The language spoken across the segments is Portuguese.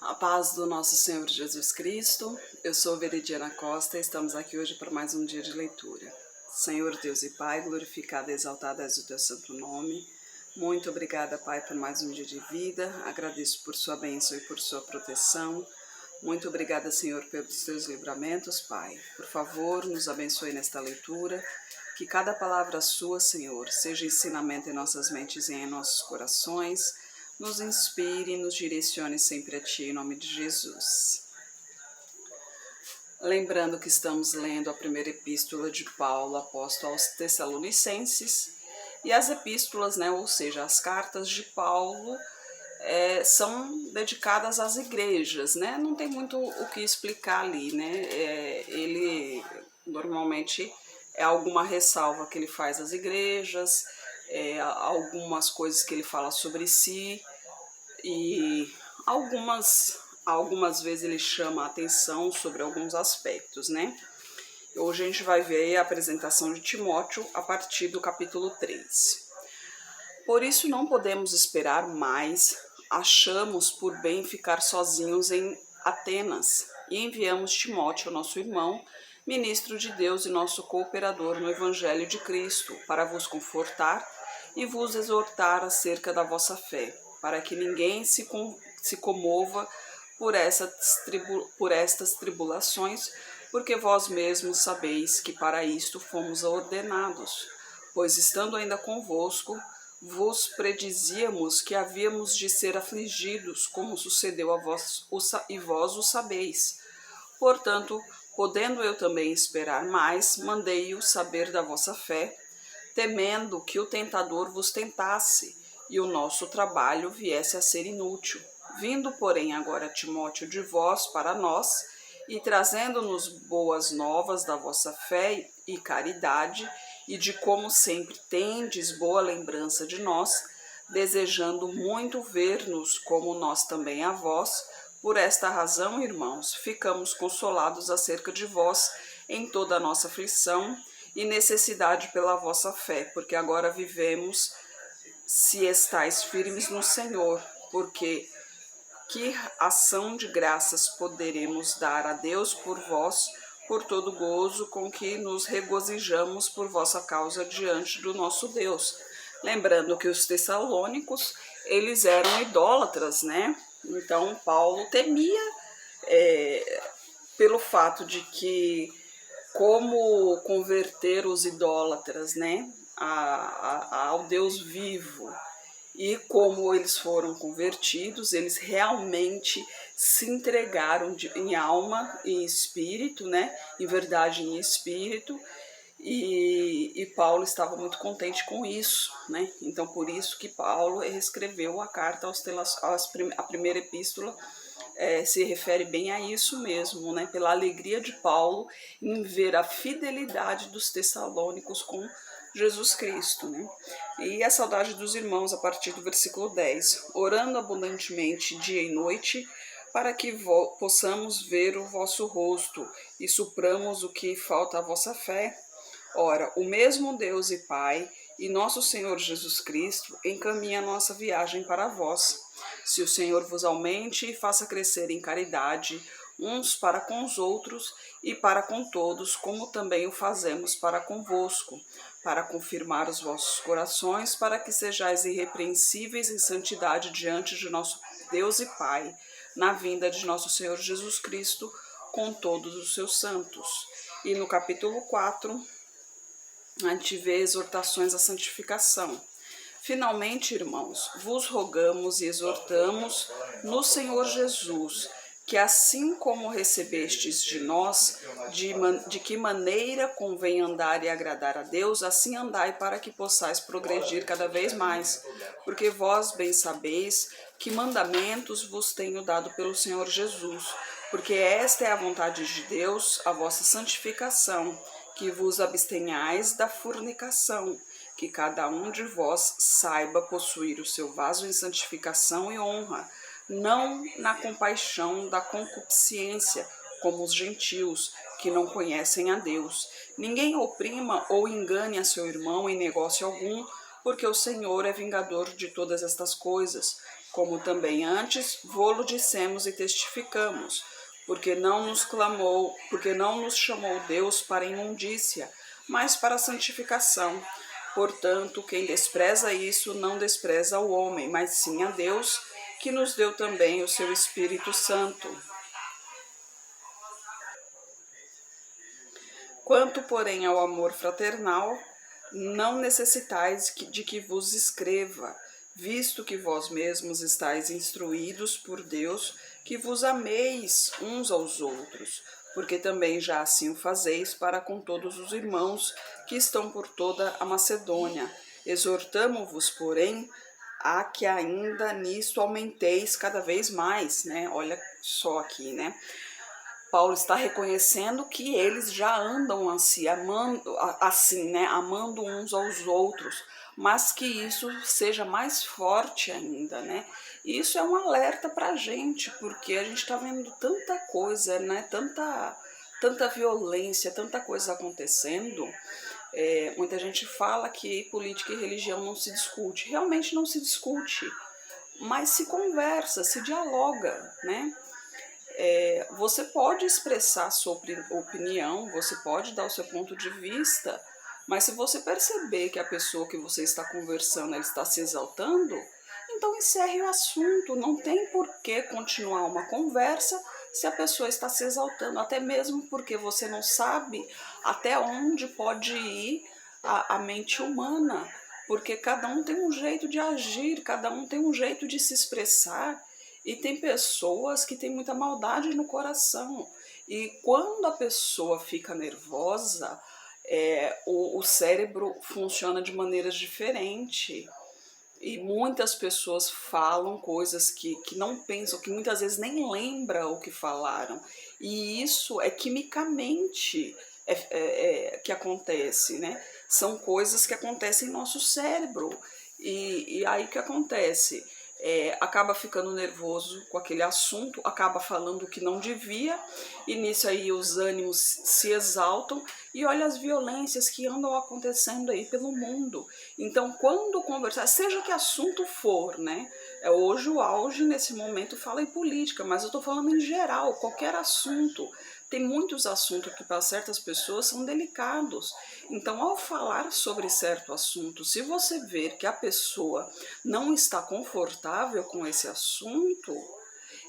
A paz do nosso Senhor Jesus Cristo. Eu sou Veridiana Costa e estamos aqui hoje para mais um dia de leitura. Senhor Deus e Pai, glorificado e exaltado és o teu santo nome. Muito obrigada, Pai, por mais um dia de vida. Agradeço por sua bênção e por sua proteção. Muito obrigada, Senhor, pelos teus livramentos, Pai. Por favor, nos abençoe nesta leitura. Que cada palavra sua, Senhor, seja ensinamento em nossas mentes e em nossos corações. Nos inspire e nos direcione sempre a Ti, em nome de Jesus. Lembrando que estamos lendo a primeira epístola de Paulo, apóstolo aos Tessalonicenses, e as epístolas, ou seja, as cartas de Paulo, são dedicadas às igrejas, Não tem muito o que explicar ali, Ele normalmente é alguma ressalva que ele faz às igrejas, algumas coisas que ele fala sobre si, e algumas vezes ele chama a atenção sobre alguns aspectos, Hoje a gente vai ver a apresentação de Timóteo a partir do capítulo 3. Por isso não podemos esperar mais, achamos por bem ficar sozinhos em Atenas e enviamos Timóteo, nosso irmão, ministro de Deus e nosso cooperador no Evangelho de Cristo, para vos confortar e vos exortar acerca da vossa fé, para que ninguém se comova por estas tribulações, porque vós mesmos sabeis que para isto fomos ordenados, pois estando ainda convosco, vos predizíamos que havíamos de ser afligidos, como sucedeu a vós, e vós o sabeis. Portanto, podendo eu também esperar mais, mandei-o saber da vossa fé, temendo que o tentador vos tentasse, e o nosso trabalho viesse a ser inútil. Vindo, porém, agora Timóteo de vós para nós, e trazendo-nos boas novas da vossa fé e caridade, e de como sempre tendes boa lembrança de nós, desejando muito ver-nos como nós também a vós, por esta razão, irmãos, ficamos consolados acerca de vós em toda a nossa aflição e necessidade pela vossa fé, porque agora vivemos se estáis firmes no Senhor, porque que ação de graças poderemos dar a Deus por vós, por todo o gozo com que nos regozijamos por vossa causa diante do nosso Deus. Lembrando que os tessalônicos, eles eram idólatras, Então, Paulo temia pelo fato de que como converter os idólatras, ao Deus vivo. E como eles foram convertidos, eles realmente se entregaram em alma e em espírito, em verdade e em espírito, e Paulo estava muito contente com isso, Então, por isso que Paulo escreveu a carta a primeira epístola, se refere bem a isso mesmo, Pela alegria de Paulo em ver a fidelidade dos tessalônicos com Jesus Cristo, E a saudade dos irmãos a partir do versículo 10. Orando abundantemente dia e noite, para que possamos ver o vosso rosto e supramos o que falta à vossa fé. Ora, o mesmo Deus e Pai e nosso Senhor Jesus Cristo encaminha a nossa viagem para vós. Se o Senhor vos aumente e faça crescer em caridade, uns para com os outros e para com todos, como também o fazemos para convosco, para confirmar os vossos corações, para que sejais irrepreensíveis em santidade diante de nosso Deus e Pai, na vinda de nosso Senhor Jesus Cristo, com todos os seus santos. E no capítulo 4, a gente vê exortações à santificação. Finalmente, irmãos, vos rogamos e exortamos no Senhor Jesus, que assim como recebestes de nós, de que maneira convém andar e agradar a Deus, assim andai para que possais progredir cada vez mais, porque vós bem sabeis que mandamentos vos tenho dado pelo Senhor Jesus, porque esta é a vontade de Deus, a vossa santificação, que vos abstenhais da fornicação, que cada um de vós saiba possuir o seu vaso em santificação e honra, não na compaixão da concupiscência, como os gentios, que não conhecem a Deus. Ninguém oprima ou engane a seu irmão em negócio algum, porque o Senhor é vingador de todas estas coisas, como também antes vô-lo dissemos e testificamos, porque não nos chamou Deus para imundícia, mas para a santificação. Portanto, quem despreza isso não despreza o homem, mas sim a Deus, que nos deu também o seu Espírito Santo. Quanto, porém, ao amor fraternal, não necessitais de que vos escreva, visto que vós mesmos estáis instruídos por Deus, que vos ameis uns aos outros, porque também já assim o fazeis para com todos os irmãos que estão por toda a Macedônia. Exortamo-vos, porém, a que ainda nisto aumenteis cada vez mais, né? Olha só aqui, né? Paulo está reconhecendo que eles já andam assim, né, amando uns aos outros, mas que isso seja mais forte ainda, né? E isso é um alerta para a gente, porque a gente está vendo tanta coisa, né? Tanta violência, tanta coisa acontecendo. Muita gente fala que política e religião não se discute. Realmente não se discute, mas se conversa, se dialoga, né? Você pode expressar sua opinião, você pode dar o seu ponto de vista, mas se você perceber que a pessoa que você está conversando ela está se exaltando, então encerre o assunto. Não tem por que continuar uma conversa se a pessoa está se exaltando, até mesmo porque você não sabe até onde pode ir a mente humana, porque cada um tem um jeito de agir, cada um tem um jeito de se expressar. E tem pessoas que têm muita maldade no coração. E quando a pessoa fica nervosa, o cérebro funciona de maneiras diferentes. E muitas pessoas falam coisas que não pensam, que muitas vezes nem lembram o que falaram. E isso é quimicamente que acontece, né? São coisas que acontecem em nosso cérebro. E aí o que acontece? Acaba ficando nervoso com aquele assunto, acaba falando o que não devia, e nisso aí os ânimos se exaltam, e olha as violências que andam acontecendo aí pelo mundo. Então, quando conversar, seja que assunto for, né? Hoje o auge nesse momento fala em política, mas eu estou falando em geral, qualquer assunto. Tem muitos assuntos que para certas pessoas são delicados. Então, ao falar sobre certo assunto, se você ver que a pessoa não está confortável com esse assunto,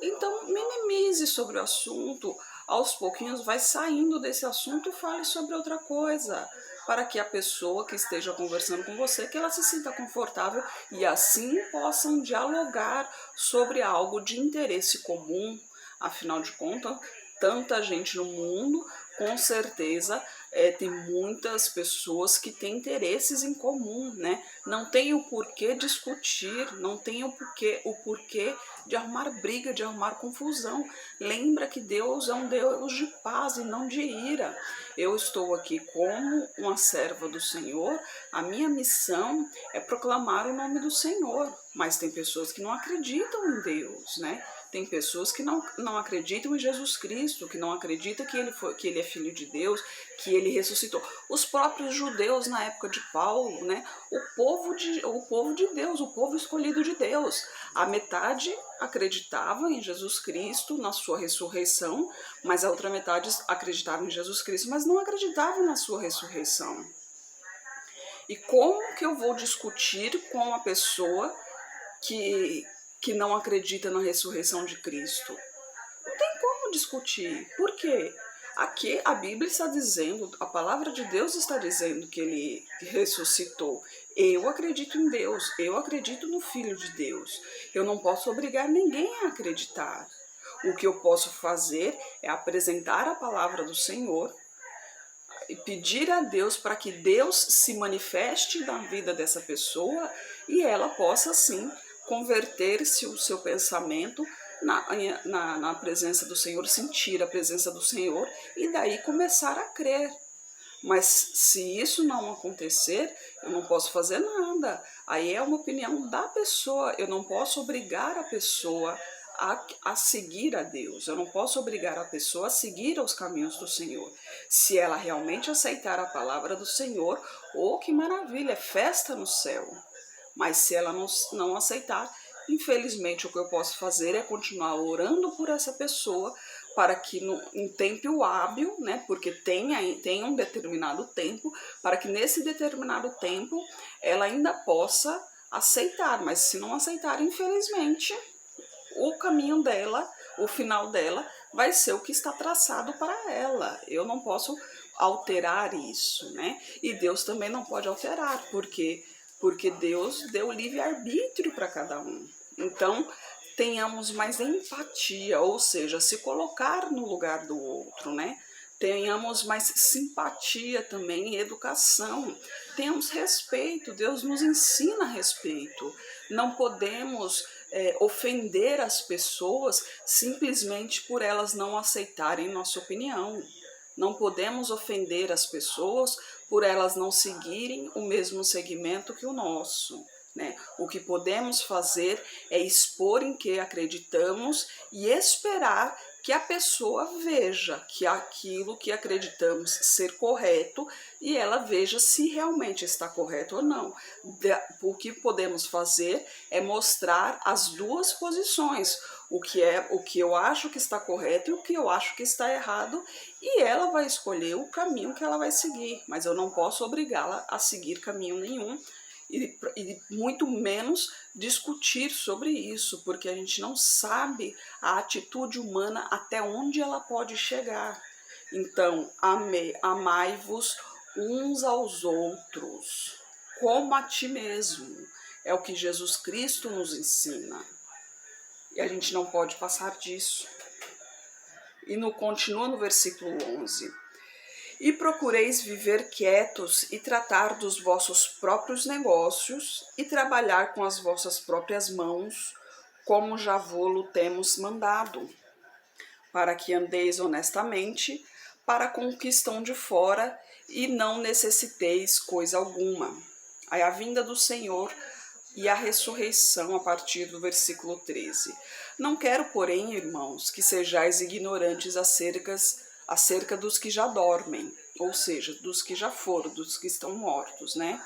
então minimize sobre o assunto. Aos pouquinhos vai saindo desse assunto e fale sobre outra coisa, para que a pessoa que esteja conversando com você, que ela se sinta confortável e assim possam dialogar sobre algo de interesse comum. Afinal de contas, tanta gente no mundo, com certeza tem muitas pessoas que têm interesses em comum, né? Não tem o porquê discutir, não tem o porquê de arrumar briga, de arrumar confusão. Lembra que Deus é um Deus de paz e não de ira. Eu estou aqui como uma serva do Senhor, a minha missão é proclamar o nome do Senhor, mas tem pessoas que não acreditam em Deus, né? Tem pessoas que não acreditam em Jesus Cristo, que não acreditam que ele é filho de Deus, que ele ressuscitou. Os próprios judeus na época de Paulo, né? O povo de Deus, o povo escolhido de Deus. A metade acreditava em Jesus Cristo, na sua ressurreição, mas a outra metade acreditava em Jesus Cristo, mas não acreditava na sua ressurreição. E como que eu vou discutir com uma pessoa que não acredita na ressurreição de Cristo? Não tem como discutir. Por quê? Aqui a Bíblia está dizendo, a palavra de Deus está dizendo que ele ressuscitou. Eu acredito em Deus, eu acredito no Filho de Deus. Eu não posso obrigar ninguém a acreditar. O que eu posso fazer é apresentar a palavra do Senhor e pedir a Deus para que Deus se manifeste na vida dessa pessoa e ela possa, sim, converter-se o seu pensamento na presença do Senhor, sentir a presença do Senhor e daí começar a crer. Mas se isso não acontecer, eu não posso fazer nada. Aí é uma opinião da pessoa, eu não posso obrigar a pessoa a seguir a Deus. Eu não posso obrigar a pessoa a seguir os caminhos do Senhor. Se ela realmente aceitar a palavra do Senhor, oh, que maravilha, é festa no céu. Mas se ela não aceitar, Infelizmente, o que eu posso fazer é continuar orando por essa pessoa para que em tempo hábil, né, porque tem um determinado tempo, para que nesse determinado tempo ela ainda possa aceitar, mas se não aceitar, infelizmente, o caminho dela, o final dela, vai ser o que está traçado para ela. Eu não posso alterar isso, né? E Deus também não pode alterar, porque Deus deu livre-arbítrio para cada um. Então, tenhamos mais empatia, ou seja, se colocar no lugar do outro, né? Tenhamos mais simpatia também e educação. Tenhamos respeito, Deus nos ensina respeito. Não podemos ofender as pessoas simplesmente por elas não aceitarem nossa opinião. Não podemos ofender as pessoas por elas não seguirem o mesmo segmento que o nosso. Né? O que podemos fazer é expor em que acreditamos e esperar que a pessoa veja que aquilo que acreditamos ser correto e ela veja se realmente está correto ou não. O que podemos fazer é mostrar as duas posições, o que eu acho que está correto e o que eu acho que está errado, e ela vai escolher o caminho que ela vai seguir, mas eu não posso obrigá-la a seguir caminho nenhum. E muito menos discutir sobre isso, porque a gente não sabe a atitude humana até onde ela pode chegar. Então, amai-vos uns aos outros, como a ti mesmo. É o que Jesus Cristo nos ensina. E a gente não pode passar disso. E continua no versículo 11. E procureis viver quietos e tratar dos vossos próprios negócios e trabalhar com as vossas próprias mãos, como já vô-lo temos mandado, para que andeis honestamente para com o que estão de fora e não necessiteis coisa alguma. Aí a vinda do Senhor e a ressurreição a partir do versículo 13. Não quero, porém, irmãos, que sejais ignorantes acerca dos que já dormem, ou seja, dos que já foram, dos que estão mortos, né?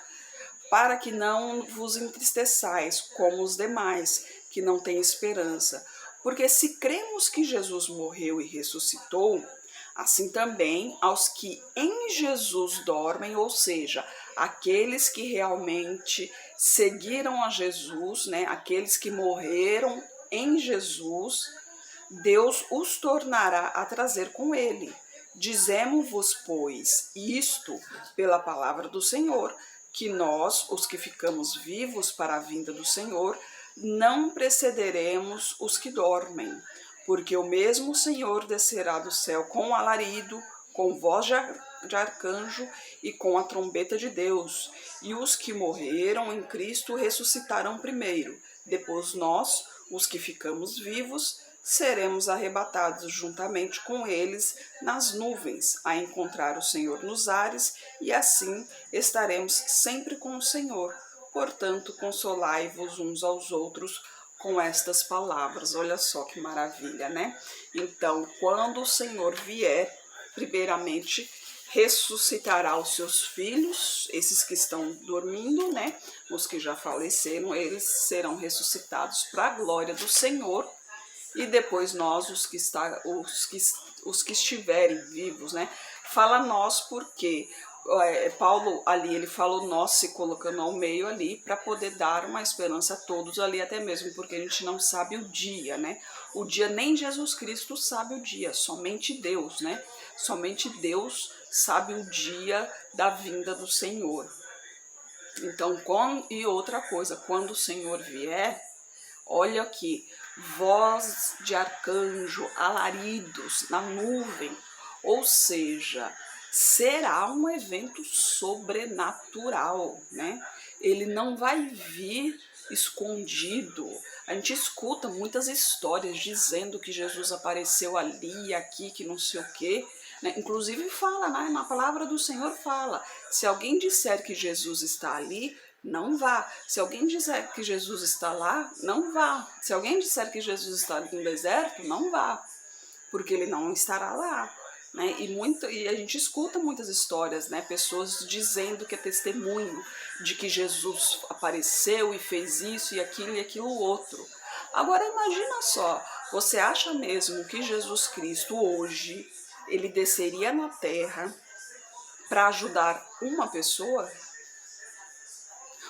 Para que não vos entristeçais como os demais, que não têm esperança. Porque se cremos que Jesus morreu e ressuscitou, assim também aos que em Jesus dormem, ou seja, aqueles que realmente seguiram a Jesus, né? Aqueles que morreram em Jesus, Deus os tornará a trazer com ele. Dizemos-vos, pois, isto pela palavra do Senhor, que nós, os que ficamos vivos para a vinda do Senhor, não precederemos os que dormem, porque o mesmo Senhor descerá do céu com alarido, com voz de arcanjo e com a trombeta de Deus, e os que morreram em Cristo ressuscitarão primeiro. Depois nós, os que ficamos vivos, seremos arrebatados juntamente com eles nas nuvens, a encontrar o Senhor nos ares, e assim estaremos sempre com o Senhor. Portanto, consolai-vos uns aos outros com estas palavras. Olha só que maravilha, né? Então, quando o Senhor vier, primeiramente ressuscitará os seus filhos, esses que estão dormindo, né? Os que já faleceram, eles serão ressuscitados para a glória do Senhor. E depois nós, os que estiverem vivos, né? Fala nós porque Paulo ali, ele falou nós se colocando ao meio ali para poder dar uma esperança a todos ali, até mesmo porque a gente não sabe o dia, né? O dia nem Jesus Cristo sabe o dia, somente Deus, né? Somente Deus sabe o dia da vinda do Senhor. Então, e outra coisa, quando o Senhor vier, olha aqui, voz de arcanjo, alaridos na nuvem, ou seja, será um evento sobrenatural, né? Ele não vai vir escondido. A gente escuta muitas histórias dizendo que Jesus apareceu ali, aqui, que não sei o quê, né? Inclusive fala, né? Na palavra do Senhor fala, se alguém disser que Jesus está ali, não vá. Se alguém disser que Jesus está lá, não vá. Se alguém disser que Jesus está no deserto, não vá, porque ele não estará lá. né? E a gente escuta muitas histórias, né? Pessoas dizendo que é testemunho de que Jesus apareceu e fez isso e aquilo outro. Agora imagina só, você acha mesmo que Jesus Cristo hoje ele desceria na Terra para ajudar uma pessoa?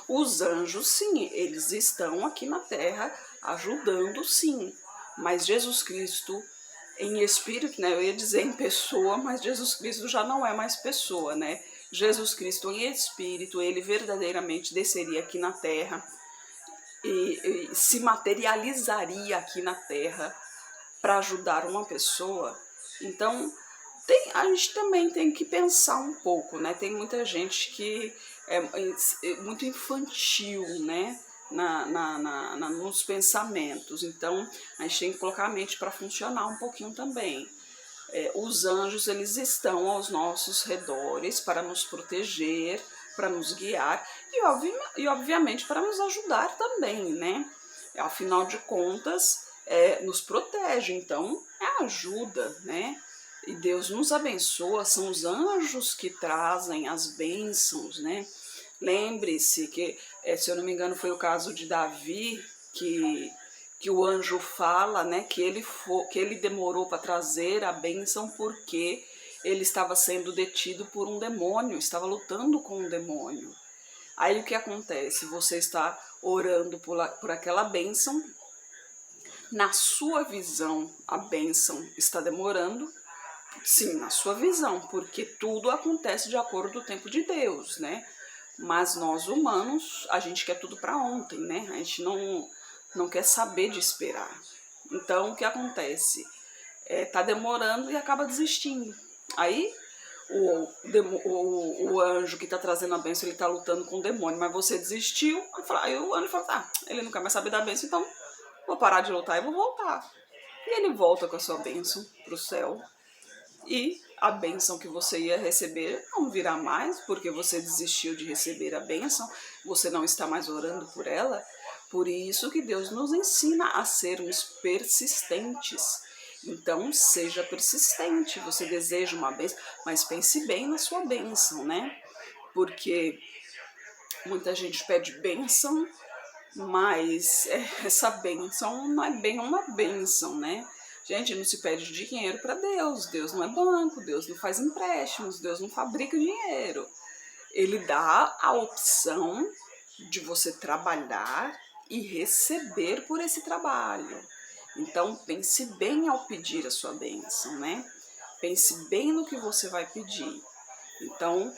Os anjos, sim, eles estão aqui na Terra ajudando, sim. Mas Jesus Cristo, em espírito, né? Eu ia dizer em pessoa, mas Jesus Cristo já não é mais pessoa, né? Jesus Cristo em espírito, ele verdadeiramente desceria aqui na Terra e se materializaria aqui na Terra para ajudar uma pessoa. Então, a gente também tem que pensar um pouco, né? Tem muita gente que é muito infantil, né? Nos pensamentos. Então, a gente tem que colocar a mente para funcionar um pouquinho também. Os anjos, eles estão aos nossos redores para nos proteger, para nos guiar e obviamente, para nos ajudar também, né? Afinal de contas, nos protege, então é ajuda, né? E Deus nos abençoa, são os anjos que trazem as bênçãos, né? Lembre-se que, se eu não me engano, foi o caso de Davi, que o anjo fala, né, que ele demorou para trazer a bênção porque ele estava sendo detido por um demônio, estava lutando com um demônio. Aí o que acontece? Você está orando por aquela bênção, na sua visão a bênção está demorando, sim, na sua visão, porque tudo acontece de acordo com o tempo de Deus, né? Mas nós humanos, a gente quer tudo para ontem, né? A gente não quer saber de esperar. Então, o que acontece? Tá demorando e acaba desistindo. Aí, o anjo que está trazendo a bênção, ele está lutando com o demônio, mas você desistiu. Aí o anjo fala, tá, ele não quer mais saber da bênção, então vou parar de lutar e vou voltar. E ele volta com a sua bênção para o céu. E a bênção que você ia receber não virá mais, porque você desistiu de receber a bênção, você não está mais orando por ela. Por isso que Deus nos ensina a sermos persistentes. Então, seja persistente. Você deseja uma bênção, mas pense bem na sua bênção, né? Porque muita gente pede bênção, mas essa bênção não é bem uma bênção, né? Gente, não se pede dinheiro para Deus. Deus não é banco, Deus não faz empréstimos, Deus não fabrica dinheiro. Ele dá a opção de você trabalhar e receber por esse trabalho. Então, pense bem ao pedir a sua bênção, né? Pense bem no que você vai pedir. Então,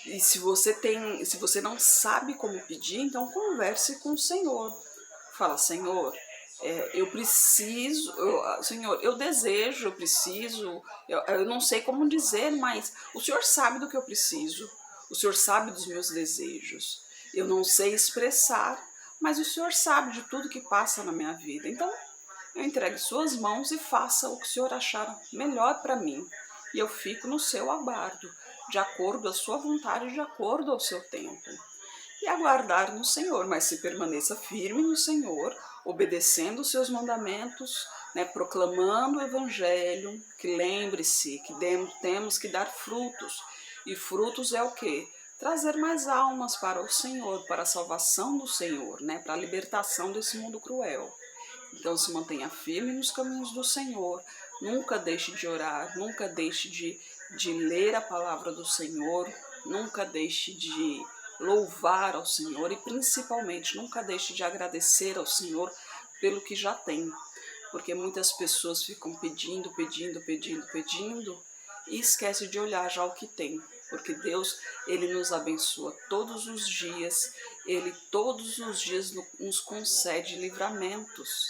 e se você não sabe como pedir, então converse com o Senhor. Fala, Senhor, eu preciso, Senhor, eu desejo, eu preciso, eu não sei como dizer, mas o Senhor sabe do que eu preciso, o Senhor sabe dos meus desejos. Eu não sei expressar, mas o Senhor sabe de tudo que passa na minha vida. Então, eu entrego em suas mãos e faça o que o Senhor achar melhor para mim. E eu fico no seu aguardo, de acordo com a sua vontade, de acordo ao seu tempo. E aguardar no Senhor, mas se permaneça firme no Senhor, obedecendo os seus mandamentos, né, proclamando o Evangelho, que lembre-se que temos que dar frutos. E frutos é o quê? Trazer mais almas para o Senhor, para a salvação do Senhor, né, para a libertação desse mundo cruel. Então se mantenha firme nos caminhos do Senhor, nunca deixe de orar, nunca deixe de ler a palavra do Senhor, nunca deixe de louvar ao Senhor e principalmente nunca deixe de agradecer ao Senhor pelo que já tem. Porque muitas pessoas ficam pedindo e esquecem de olhar já o que tem. Porque Deus, Ele nos abençoa todos os dias, Ele todos os dias nos concede livramentos.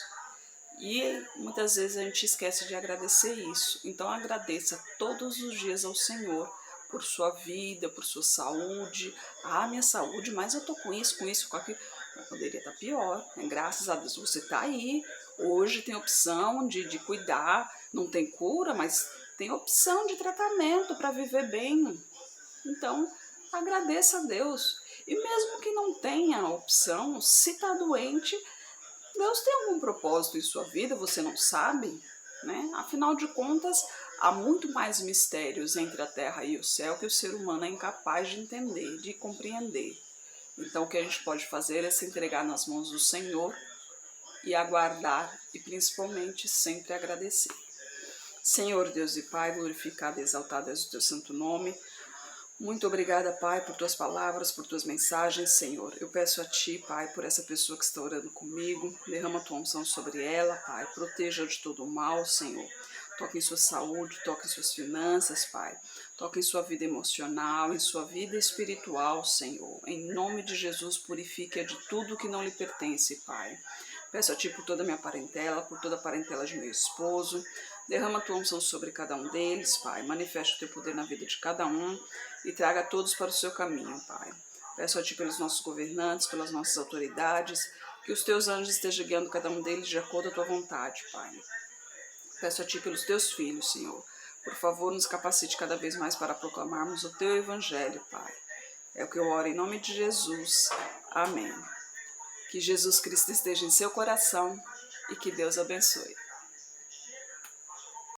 E muitas vezes a gente esquece de agradecer isso. Então agradeça todos os dias ao Senhor por sua vida, por sua saúde. Ah, minha saúde, mas eu tô com isso, com aquilo. Mas poderia estar pior, né? Graças a Deus você tá aí. Hoje tem opção de cuidar. Não tem cura, mas tem opção de tratamento para viver bem. Então agradeça a Deus. E mesmo que não tenha opção, se está doente, Deus tem algum propósito em sua vida, você não sabe? né? Afinal de contas, há muito mais mistérios entre a terra e o céu que o ser humano é incapaz de entender, de compreender. Então, o que a gente pode fazer é se entregar nas mãos do Senhor e aguardar e, principalmente, sempre agradecer. Senhor Deus e Pai, glorificado e exaltado és o teu santo nome. Muito obrigada, Pai, por tuas palavras, por tuas mensagens, Senhor. Eu peço a Ti, Pai, por essa pessoa que está orando comigo. Derrama a Tua unção sobre ela, Pai. Proteja de todo o mal, Senhor. Toque em sua saúde, toque em suas finanças, Pai. Toque em sua vida emocional, em sua vida espiritual, Senhor. Em nome de Jesus, purifique-a de tudo que não lhe pertence, Pai. Peço a Ti por toda a minha parentela, por toda a parentela de meu esposo. Derrama a Tua unção sobre cada um deles, Pai. Manifesta o Teu poder na vida de cada um e traga todos para o Seu caminho, Pai. Peço a Ti pelos nossos governantes, pelas nossas autoridades, que os Teus anjos estejam guiando cada um deles de acordo com a Tua vontade, Pai. Peço a Ti pelos Teus filhos, Senhor. Por favor, nos capacite cada vez mais para proclamarmos o Teu Evangelho, Pai. É o que eu oro em nome de Jesus. Amém. Que Jesus Cristo esteja em seu coração e que Deus abençoe.